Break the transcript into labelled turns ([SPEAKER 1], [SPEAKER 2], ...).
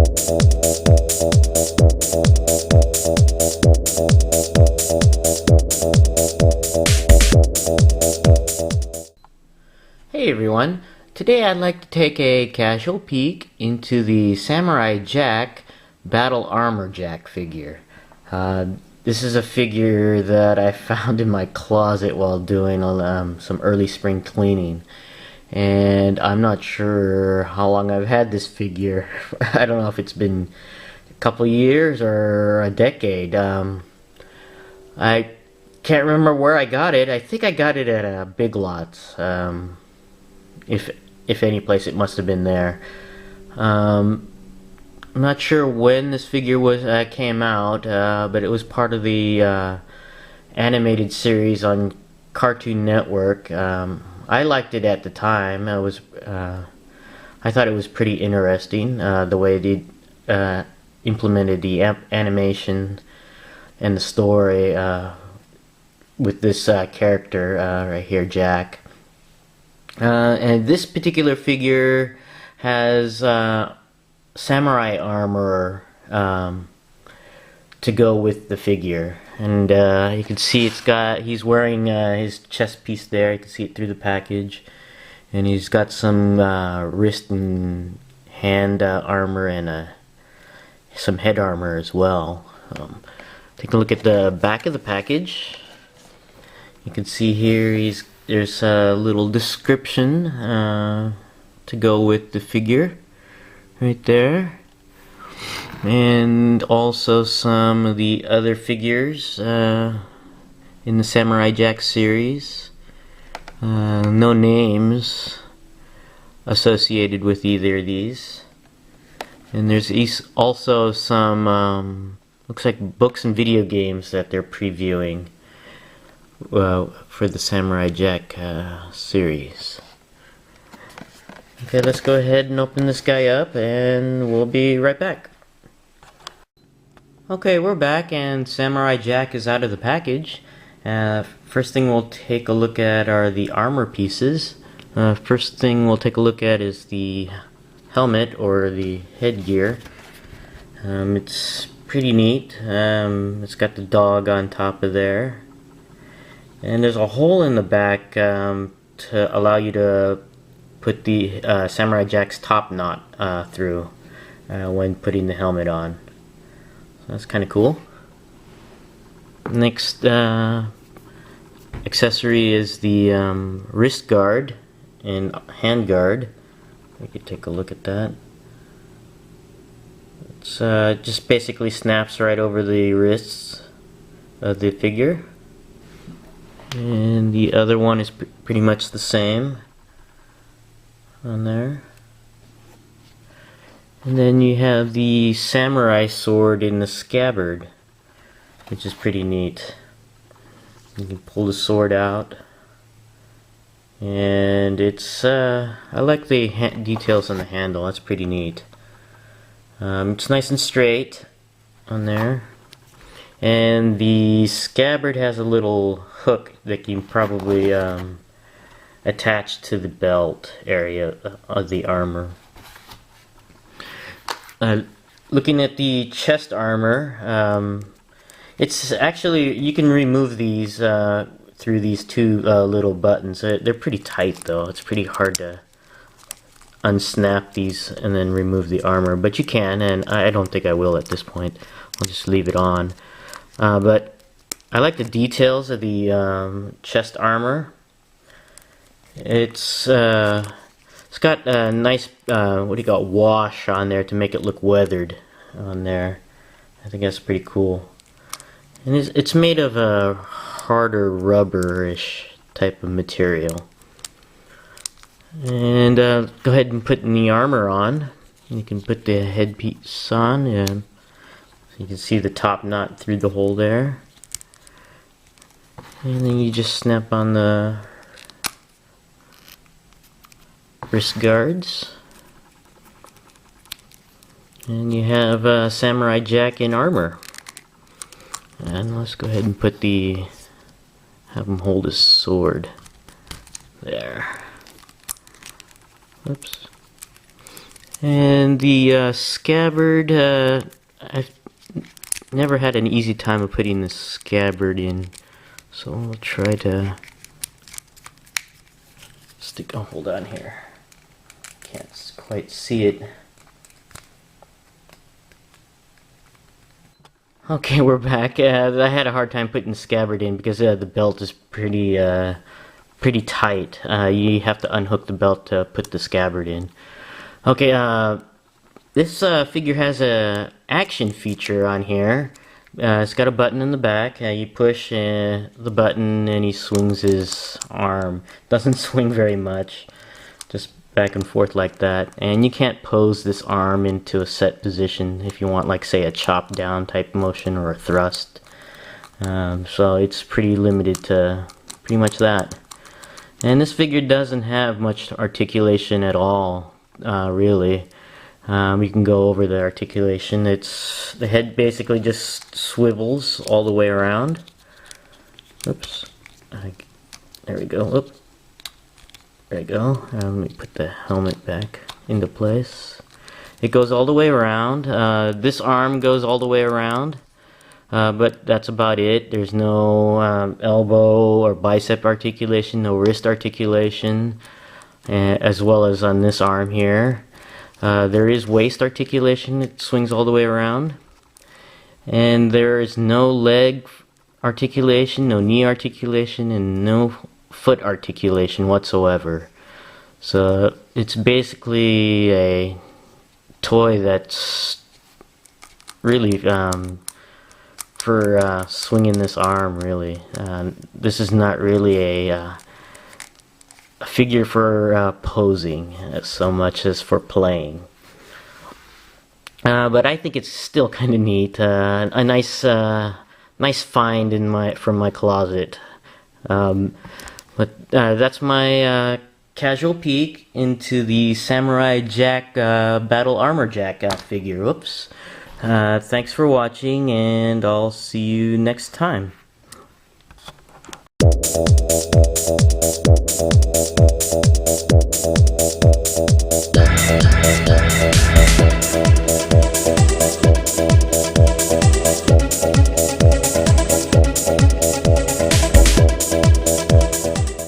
[SPEAKER 1] Hey everyone, today I'd like to take a casual peek into the Samurai Jack Battle Armor Jack figure. This is a figure that I found in my closet while doing some early spring cleaning. And I'm not sure how long I've had this figure. I don't know if it's been a couple years or a decade. I can't remember where I got it. I think I got it at Big Lots. If any place, it must have been there. I'm not sure when this figure came out, but it was part of the animated series on Cartoon Network. I liked it at the time. I thought it was pretty interesting, the way they implemented the animation and the story with this character right here, Jack. And this particular figure has samurai armor to go with the figure, and you can see he's wearing his chest piece there. You can see it through the package, and he's got some wrist and hand armor and some head armor as well. Take a look at the back of the package. You can see here there's a little description to go with the figure right there, and also some of the other figures in the Samurai Jack series. No names associated with either of these, and there's also some looks like books and video games that they're previewing for the Samurai Jack series. Okay, let's go ahead and open this guy up, and we'll be right back. Okay, we're back, and Samurai Jack is out of the package. First thing we'll take a look at are the armor pieces. First thing we'll take a look at is the helmet, or the headgear. It's pretty neat. It's got the dog on top of there. And there's a hole in the back to allow you to put the Samurai Jack's top knot through when putting the helmet on. So that's kind of cool. Next accessory is the wrist guard and hand guard. We could take a look at that. It's just basically snaps right over the wrists of the figure. And the other one is pretty much the same on there. And then you have the samurai sword in the scabbard, which is pretty neat. You can pull the sword out, and it's I like the details on the handle. That's pretty neat. It's nice and straight on there. And the scabbard has a little hook that you can probably attach to the belt area of the armor. Looking at the chest armor, it's actually, you can remove these through these two little buttons. They're pretty tight though. It's pretty hard to unsnap these and then remove the armor, but you can, and I don't think I will at this point. I'll just leave it on. But I like the details of the chest armor. It's got a nice wash on there to make it look weathered on there. I think that's pretty cool. And it's made of a harder rubberish type of material. And go ahead and put the armor on. You can put the headpiece on, and you can see the top knot through the hole there. And then you just snap on the wrist guards. And you have Samurai Jack in armor. And let's go ahead and have him hold his sword. There. Oops. And the scabbard, I've never had an easy time of putting the scabbard in, so I'll try to stick. Oh, hold on here. Can't quite see it. Okay, we're back. I had a hard time putting the scabbard in because the belt is pretty tight. You have to unhook the belt to put the scabbard in. Okay, this figure has a action feature on here. It's got a button in the back. You push the button and he swings his arm. Doesn't swing very much, just back and forth like that. And you can't pose this arm into a set position if you want, like, say, a chop down type motion or a thrust. So it's pretty limited to pretty much that. And this figure doesn't have much articulation at all, really. You can go over the articulation. The head basically just swivels all the way around. Oops. There we go. Oop. There we go. Let me put the helmet back into place. It goes all the way around. This arm goes all the way around. But that's about it. There's no elbow or bicep articulation, no wrist articulation, as well as on this arm here. There is waist articulation. It swings all the way around. And there is no leg articulation, no knee articulation, and no foot articulation whatsoever. So it's basically a toy that's really for swinging this arm, really. This is not really a figure for posing so much as for playing. But I think it's still kind of neat. A nice find from my closet. But that's my casual peek into the Samurai Jack Battle Armor Jack figure. Whoops. Thanks for watching, and I'll see you next time.
[SPEAKER 2] Yeah.